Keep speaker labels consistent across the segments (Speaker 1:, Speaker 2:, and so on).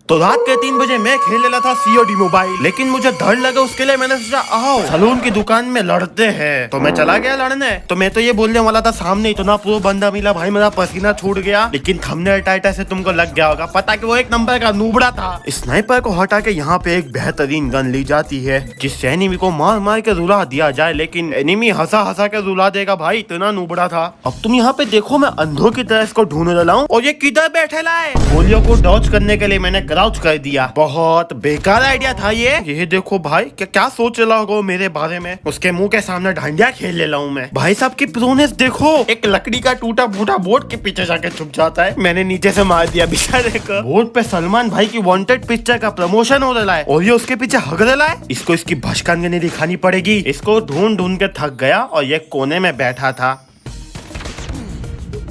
Speaker 1: तो रात के 3 बजे मैं खेल रहा था COD मोबाइल, लेकिन मुझे डर लगा। उसके लिए मैंने सोचा आओ सलून की दुकान में लड़ते हैं, तो मैं चला गया लड़ने। तो मैं तो ये बोलने वाला था, सामने इतना प्रो बंदा मिला भाई, मेरा पसीना छूट गया। लेकिन थंबनेल टाइटल से तुमको लग गया होगा पता कि वो एक नंबर का नूबड़ा था। स्नाइपर को हटा के यहाँ पे एक बेहतरीन गन ली जाती है जिससे एनिमी को मार मार के रुला दिया जाए, लेकिन एनिमी हंसा हंसा के रुला देगा भाई, इतना नूबड़ा था। अब तुम यहाँ पे देखो, मैं अंधों की तरह इसको ढूंढ रहा हूँ और ये किधर बैठे लाए। गोलियों को डॉज करने के लिए मैंने क्राउच कर दिया। बहुत बेकार आइडिया था ये देखो भाई, क्या सोच रहा होगा मेरे बारे में। उसके मुंह के सामने ढांडिया खेल ले रहा हूँ मैं। भाई साहब की प्रोनेस देखो, एक लकड़ी का टूटा फूटा बोर्ड के पीछे जाके छुप जाता है। मैंने नीचे से मार दिया बेचारे को। बोर्ड पे सलमान भाई की वांटेड पिक्चर का प्रमोशन हो रहा है और ये उसके पीछे हग रहा है। इसको इसकी भशकान नहीं दिखानी पड़ेगी। इसको ढूंढ ढूंढ के थक गया और ये कोने में बैठा था।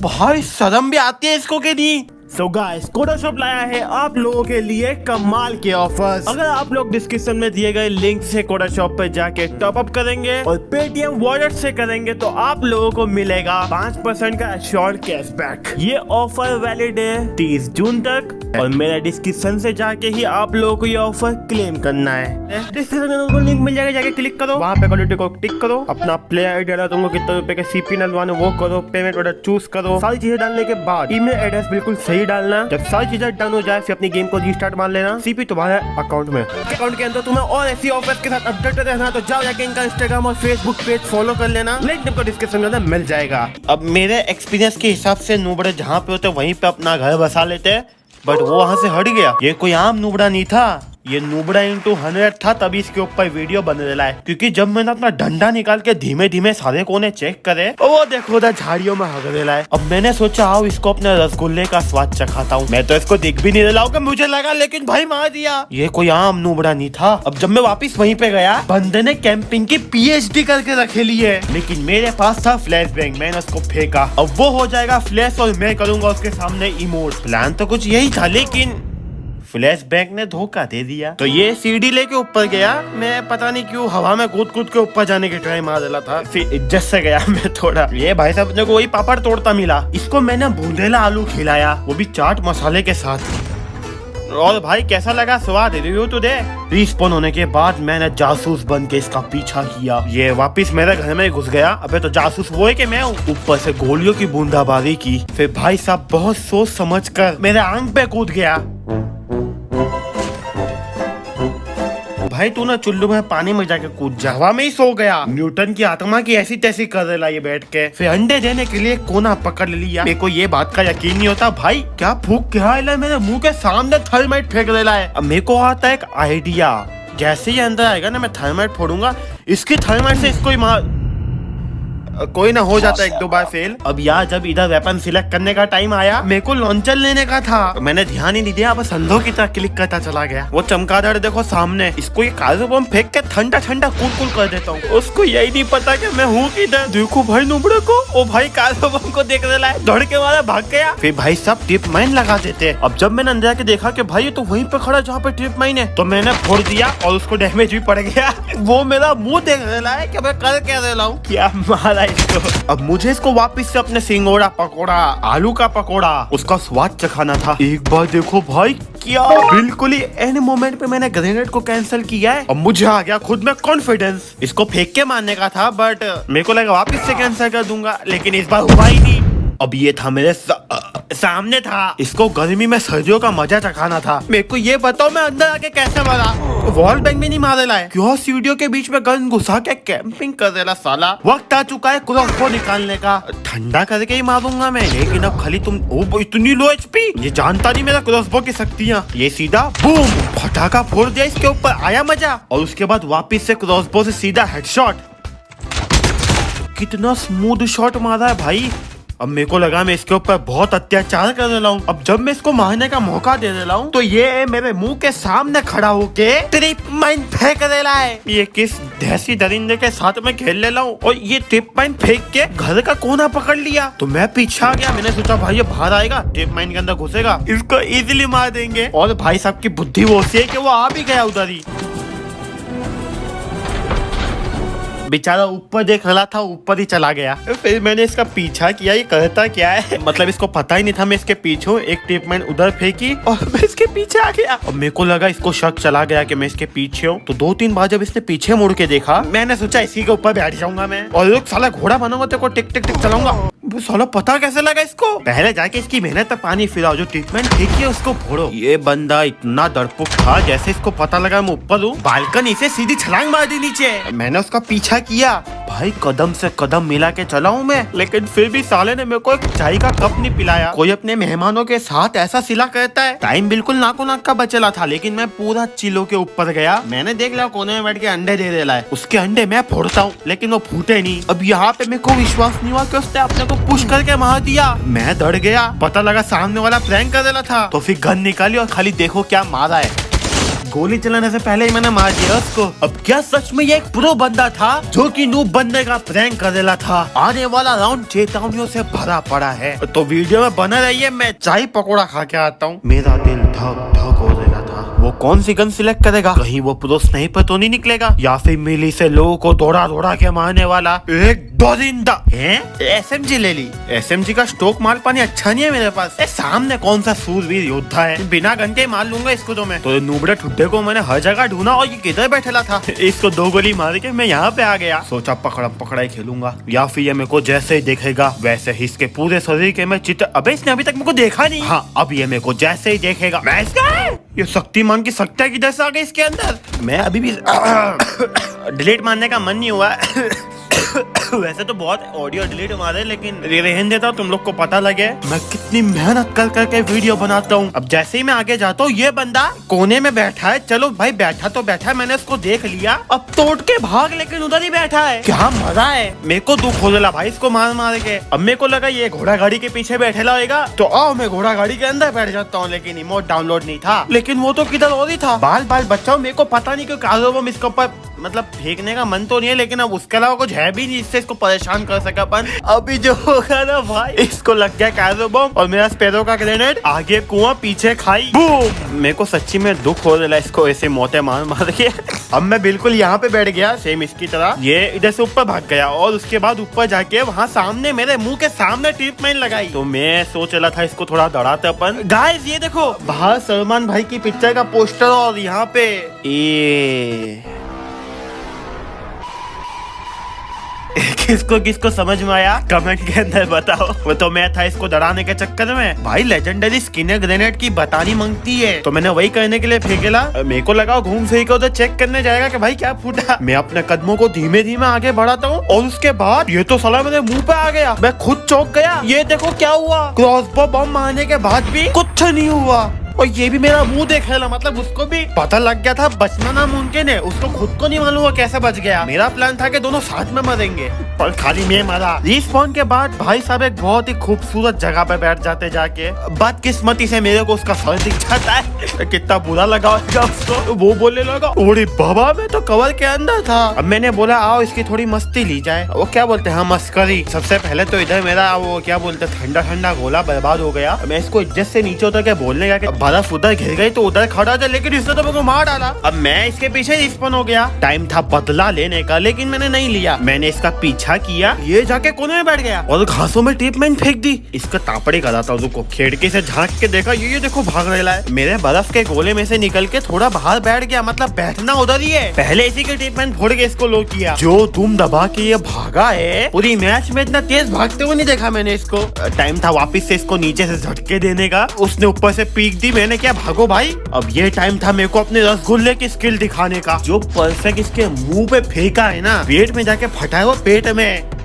Speaker 1: भाई शर्म भी आती है इसको कि नहीं। सो गाइस, कोडाशॉप लाया है आप लोगों के लिए कमाल के ऑफर्स। अगर आप लोग डिस्क्रिप्शन में दिए गए लिंक से कोडाशॉप पे जाके टॉप अप करेंगे और पेटीएम वॉलेट से करेंगे तो आप लोगों को मिलेगा 5% का एश्योर्ड कैशबैक। ये ऑफर वैलिड है 30 जून तक और मेरा डिस्क्रिप्शन से जाके ही आप लोगों को ये ऑफर क्लेम करना है। डिस्क्रिप्शन में लिंक मिल जाएगा, जाके क्लिक करो, वहाँ पे क्वालिटी को टिक करो, अपना प्ले आई डाला, तुमको कितने रुपए के CP डलवाने वो करो, पेमेंट ऑर्डर चूज करो। सारी चीजें डालने के बाद ईमेल एड्रेस बिल्कुल सही डालना। जब सारी चीजें डन हो जाए फिर अपनी गेम को रीस्टार्ट मार लेना। CP तुम्हारे अकाउंट में। अकाउंट के अंदर तुम्हें और ऐसी ऑफर्स के साथ अपडेट रहना, तो जाओ जाके इनका इंस्टाग्राम और फेसबुक पेज फॉलो कर लेना। लिंक तुमको डिस्क्रिप्शन में मिल जाएगा। अब मेरे एक्सपीरियंस के हिसाब से नूबड़े जहाँ पे होते वहीं पे अपना घर बसा लेते, बट वो वहाँ से हट गया। ये कोई आम नूबड़ा नहीं था, ये नूबड़ा into 100 था, तभी इसके ऊपर वीडियो बन रहा है। क्योंकि जब मैंने अपना डंडा निकाल के धीमे धीमे सारे कोने चेक करे, वो देखो उधर झाड़ियों में हग रहा है। अब मैंने सोचा आओ इसको अपने रसगुल्ले का स्वाद चखाता हूँ। मैं तो इसको दिख भी नहीं रहा हूँ, मुझे लगा, लेकिन भाई मार दिया। ये कोई आम नूबड़ा नहीं था। अब जब मैं वापिस वहीं पे गया, बंदे ने कैंपिंग की PhD करके रखे ली है, लेकिन मेरे पास था फ्लैश बैंग। मैंने उसको फेंका, अब वो हो जाएगा फ्लैश और मैं करूंगा उसके सामने इमोट। प्लान तो कुछ यही था, लेकिन फ्लैश बैंक ने धोखा दे दिया। तो ये सीढ़ी लेके ऊपर गया, मैं पता नहीं क्यों हवा में कूद कूद के ऊपर जाने की ट्राई मार रहा था, फिर इज्जत से गया मैं थोड़ा। ये भाई साहब ने को वही पापड़ तोड़ता मिला। इसको मैंने भूंदेला आलू खिलाया, वो भी चाट मसाले के साथ। और भाई कैसा लगा स्वाद, रिव्यू तो दे। रिस्पॉन होने के बाद मैंने जासूस बन के इसका पीछा किया। ये वापिस मेरे घर में घुस गया। अबे तो जासूस वो है कि मैं हूँ। ऊपर से गोलियों की बूंदाबांदी की। फिर भाई साहब बहुत सोच समझ कर मेरे आंख पे कूद गया। भाई तू ना चुल्लू में पानी में जाके कूद जा, हवा में ही सो गया। न्यूटन की आत्मा की ऐसी तैसी कर रहा ये बैठ के। फिर अंडे देने के लिए कोना पकड़ लिया। मेरे को ये बात का यकीन नहीं होता भाई, क्या फूक क्या है मेरे मुंह के सामने थर्माइट फेंक रहा है। अब मेरे को आता है एक आइडिया, जैसे ही अंदर आएगा ना मैं थर्माइट फोड़ूंगा, इसकी थर्माइट से इसको ही मार। कोई ना हो जाता 1-2 बार फेल। अब यार जब इधर वेपन सिलेक्ट करने का टाइम आया, मेरे को लॉन्चर लेने का था, मैंने ध्यान ही नहीं दिया, बस अंधों की तरह क्लिक करता चला गया। वो चमगादड़ देखो सामने, इसको ये काजू बम फेंक के ठंडा ठंडा कूल कर देता हूँ। उसको यही नहीं पता कि मैं हूँ किधर। देखो भाई नुबड़े को, ओ भाई काजू बम को देख रहा है, दौड़ के वाला भाग गया। फिर भाई सब ट्रिप माइन लगा देते। अब जब मैंने अंदर आके देखा कि भाई ये तो वहीं पे खड़ा जहाँ पे ट्रिप माइन है, तो मैंने फोड़ दिया और उसको डैमेज भी पड़ गया। वो मेरा मुंह देख रहा है कि मैं कर क्या रहा हूँ, क्या मारा इसको। अब मुझे इसको वापस से अपने सिंगोड़ा पकोड़ा, आलू का पकोड़ा, उसका स्वाद चखाना था। एक बार देखो भाई, क्या बिल्कुल ही एंड मोमेंट पे मैंने ग्रेनेड को कैंसिल किया है। अब मुझे आ गया खुद में कॉन्फिडेंस। इसको फेंक के मारने का था, बट मेरे को लगा वापस से कैंसिल कर दूंगा, लेकिन इस बार हुआ ही नहीं। अब ये था मेरे सामने था, इसको गर्मी में सर्दियों का मजा चखाना था। मेरे को ये बताओ मैं अंदर आके कैसे मरा। वॉल बैंग भी नहीं मारे लाए, क्यों सीढ़ियों के बीच में गन घुसा के कैंपिंग कर देला साला। वक्त आ चुका है क्रॉसबो निकालने का, ठंडा करके ही मारूंगा मैं, लेकिन अब खाली तुम इतनी लो HP। ये जानता नहीं मेरा क्रॉसबो की शक्तियाँ। ये सीधा बूम फटाका फोड़ दिया इसके ऊपर, आया मजा। और उसके बाद वापिस से क्रॉसबो से सीधा हेडशॉट। कितना स्मूथ शॉट मारा है भाई। अब मेरे को लगा मैं इसके ऊपर बहुत अत्याचार कर रहा हूँ। अब जब मैं इसको मारने का मौका दे रहा हूँ, तो ये मेरे मुंह के सामने खड़ा होके ट्रिप माइन फेंक रहा है। ये किस देसी दरिंदे के साथ मैं खेल ले रहा हूँ, और ये ट्रिप माइन फेंक के घर का कोना पकड़ लिया। तो मैं पीछे आ गया, मैंने सोचा भाई ये बाहर आएगा, ट्रिप माइन के अंदर घुसेगा, इसको इजीली मार देंगे। और भाई साहब की बुद्धि वो सी है कि वो आ भी गया उधर ही। बेचारा ऊपर देख रहा था, ऊपर ही चला गया। फिर मैंने इसका पीछा किया, ये करता क्या है, मतलब इसको पता ही नहीं था मैं इसके पीछे हूँ। एक टिप मैंने उधर फेंकी और मैं इसके पीछे आ गया और मेरे को लगा इसको शक चला गया कि मैं इसके पीछे हूँ। तो 2-3 बार जब इसने पीछे मुड़ के देखा, मैंने सोचा इसी के ऊपर बैठ जाऊंगा मैं और लोग साला घोड़ा बनाऊंगा, तेरे को टिक टिक टिक चलाऊंगा। साला पता कैसे लगा इसको? पहले जाके इसकी मेहनत पे पानी फिराओ, जो ट्रीटमेंट फेंकी है उसको फोड़ो। ये बंदा इतना डरपोक था, जैसे इसको पता लगा मैं ऊपर हूँ, बालकनी से सीधी छलांग मार दी नीचे। मैंने उसका पीछा किया, भाई कदम से कदम मिला के चला हूँ मैं, लेकिन फिर भी साले ने मेरे को एक चाय का कप नहीं पिलाया। कोई अपने मेहमानों के साथ ऐसा सिला करता है? टाइम बिल्कुल नाको नाक का बचला था, लेकिन मैं पूरा चिलो के ऊपर गया। मैंने देख लिया कोने में बैठ के अंडे दे रहा है, उसके अंडे मैं फोड़ता हूँ, लेकिन वो फूटे नहीं। अब यहाँ पे मेरे को विश्वास नहीं हुआ कि उसने अपने को पुश करके मार दिया। मैं डर गया, पता लगा सामने वाला प्रैंक कर रहा था। तो फिर गन निकाली और खाली देखो क्या मारा है, गोली चलाने से पहले ही मैंने मार दिया उसको। अब क्या सच में ये एक प्रो बंदा था जो कि नूब बंदे का प्रैंक कर रहा था? आने वाला राउंड चेतावनियों से भरा पड़ा है, तो वीडियो में बना रहिए। मैं चाय पकौड़ा खा के आता हूँ। मेरा दिल धक धक हो रहा था। वो कौन सी गन सिलेक्ट करेगा? कहीं वो प्रो स्नाइपर तो नहीं निकलेगा, या फिर मिली से लोगों को दौड़ा दौड़ा के मारने वाला एक दरिंदा है? एसएमजी ले ली। एसएमजी का स्टॉक माल पानी अच्छा नहीं है मेरे पास। सामने कौन सा सूरवीर योद्धा है, बिना गन के मार लूंगा इसको। तो मैं तो नूबड़े ठुड्डे को मैंने हर जगह ढूंढा और ये किधर बैठेला था। इसको 2 गोली मार के मैं यहाँ पे आ गया। सोचा पकड़ा पकड़ाई खेलूंगा, या फिर ये मेरे को जैसे ही देखेगा वैसे ही इसके पूरे शरीर के मैं चित्र। अबे इसने अभी तक मेरे को देखा नहीं। हाँ, अब ये मेरे को जैसे ही देखेगा मैं इसका ये शक्तिमान की शक्तियाँ किधर से आ गई इसके अंदर। मैं अभी भी डिलीट मारने का मन नहीं हुआ। वैसे तो बहुत ऑडियो डिलीट मारे, लेकिन रहने देता हूँ, तुम लोग को पता लगे मैं कितनी मेहनत कर करके वीडियो बनाता हूँ। अब जैसे ही मैं आगे जाता हूँ, ये बंदा कोने में बैठा है। चलो भाई बैठा तो बैठा है, मैंने उसको देख लिया। अब तोड़ के भाग, लेकिन उधर ही बैठा है। क्या मजा है, मेरे को दुख हो रहा भाई इसको मार मार के। अब मेरे को लगा ये घोड़ा गाड़ी के पीछे बैठेला होगा, तो आओ मैं घोड़ा गाड़ी के अंदर बैठ जाता हूँ। लेकिन इमोट डाउनलोड नहीं था, लेकिन वो तो किधर और ही था। बाल बाल बच्चा, मेरे को पता नहीं क्यों काजो बम इसके ऊपर मतलब फेंकने का मन तो नहीं है, लेकिन अब उसके अलावा कुछ है भी नहीं जिससे इसको परेशान कर सका अपन। अभी जो होगा ना भाई, इसको लग गया काजो बम और मेरा स्पेरो का ग्रेनेड, आगे कुआं पीछे खाई, बूम। मेरे को सच्ची में दुख हो रहा है इसको ऐसे मोते मार मार के। अब मैं बिल्कुल यहाँ पे बैठ गया सेम इसकी तरह। ये इधर से ऊपर भाग गया और उसके बाद ऊपर जाके वहाँ सामने मेरे मुंह के सामने ट्रीटमेंट लगाई। तो मैं सोच रहा था इसको थोड़ा दौड़ाते अपन। गाइस ये देखो, बाहर सलमान भाई की पिक्चर का पोस्टर और यहाँ पे किसको किसको समझ में आया कमेंट के अंदर बताओ। वो तो मैं था इसको डराने के चक्कर में। भाई लेजेंडरी स्किनर ग्रेनेड की बतानी मांगती है, तो मैंने वही करने के लिए फेंकेला। मेरे को लगा घूम फिर के उधर चेक करने जाएगा कि भाई क्या फूटा। मैं अपने कदमों को धीमे धीमे आगे बढ़ाता हूँ और उसके बाद ये तो साला मेरे मुंह पे आ गया। मैं खुद चौंक गया। ये देखो क्या हुआ, क्रॉसबो बम मारने के बाद भी कुछ नहीं हुआ और ये भी मेरा मुंह देख रहा, मतलब उसको भी पता लग गया था बचना नामुमकिन है। उसको खुद को नहीं मालूम हुआ कैसे बच गया। मेरा प्लान था कि दोनों साथ में मरेंगे, पर खाली मैं मरा। रिस्पॉन के बाद भाई साहब एक बहुत ही खूबसूरत जगह पे बैठ जाते जाके। बदकिस्मती से मेरे को उसका सर दिख जाता है। कितना बुरा लगा होगा उसको। वो बोलने लगा, अरे बाबा मैं तो कवर के अंदर था। अब मैंने बोला आओ इसकी थोड़ी मस्ती ली जाए। वो क्या बोलते हैं, मस्करी। सबसे पहले तो इधर मेरा वो क्या बोलते ठंडा ठंडा गोला बर्बाद हो गया। मैं इसको इज्जत से नीचे उतर के बोलने का बर्फ उधर घिर गई तो उधर खड़ा था, लेकिन इसने तो मेरे को मार डाला। अब मैं इसके पीछे रिस्पॉन हो गया। टाइम था बदला लेने का, लेकिन मैंने नहीं लिया। मैंने इसका पीछा किया, ये जाके कोने में बैठ गया और घासों में ट्रीटमेंट फेंक दी। इसका तापड़ी करा था, रुको खिड़की से झांक के देखा, ये देखो भाग रहा है। मेरे बर्फ के गोले में से निकल के थोड़ा बाहर बैठ गया, मतलब बैठना उधर ही है। पहले इसी के ट्रीटमेंट फोड़ के इसको लो किया। जो तुम दबा के ये भागा है, पूरी मैच में इतना तेज भागते हुए नहीं देखा मैंने इसको। टाइम था वापिस से इसको नीचे से झटके देने का। उसने ऊपर से पीक दी, मैंने क्या भागो भाई। अब ये टाइम था मेरे को अपने रसगुल्ले की स्किल दिखाने का। जो परफेक्ट इसके मुंह पे फेंका है ना, पेट में जाके फटा है वो पेट में।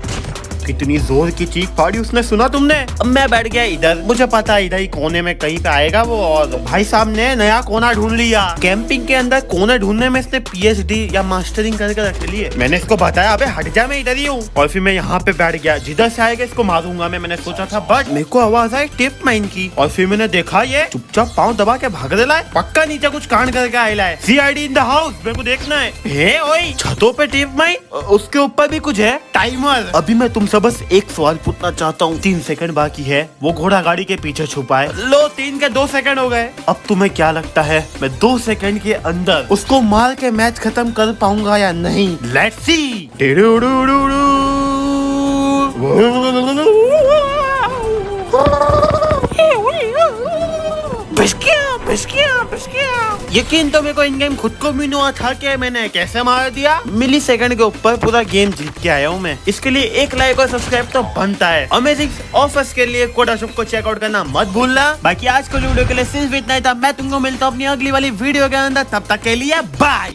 Speaker 1: कितनी जोर की चीख फाड़ी उसने, सुना तुमने? अब मैं बैठ गया इधर, मुझे पता है इधर ही कोने में कहीं पे आएगा वो। और भाई साहब ने नया कोना ढूंढ लिया। कैंपिंग के अंदर कोने ढूंढने में इसने PhD या मास्टरिंग करके रख ली है। मैंने इसको बताया अबे हट जा, मैं इधर ही हूँ। और फिर मैं यहाँ पे बैठ गया, जिधर से आएगा इसको मारूंगा मैंने सोचा था, बट मेरे को आवाज आई टिप माइन की। और फिर मैंने देखा ये चुपचाप पाँव दबा के भाग रहा है। पक्का नीचे कुछ कांड करके आया है। CID इन द हाउस, मेरे को देखना है। ओए छतों पे टिप माइन, उसके ऊपर भी कुछ है टाइमर। अभी मैं तुमसे मैं बस एक सवाल पूछना चाहता हूँ, 3 सेकंड बाकी है, वो घोड़ा गाड़ी के पीछे छुपा है। लो 3 के 2 सेकंड हो गए। अब तुम्हें क्या लगता है मैं 2 सेकंड के अंदर उसको मार के मैच खत्म कर पाऊंगा या नहीं? Let's see. यकीन तो मेरे को इन गेम खुद को भी नहीं हुआ था कि मैंने कैसे मार दिया। मिली सेकंड के ऊपर पूरा गेम जीत के आया हूँ मैं। इसके लिए एक लाइक और सब्सक्राइब तो बनता है। अमेजिंग ऑफर्स के लिए कोडाशॉप को चेकआउट करना मत भूलना। बाकी आज को वीडियो के लिए सिर्फ इतना ही था। मैं तुमको मिलता हूँ अपनी अगली वाली वीडियो के अंदर, तब तक के लिए बाय।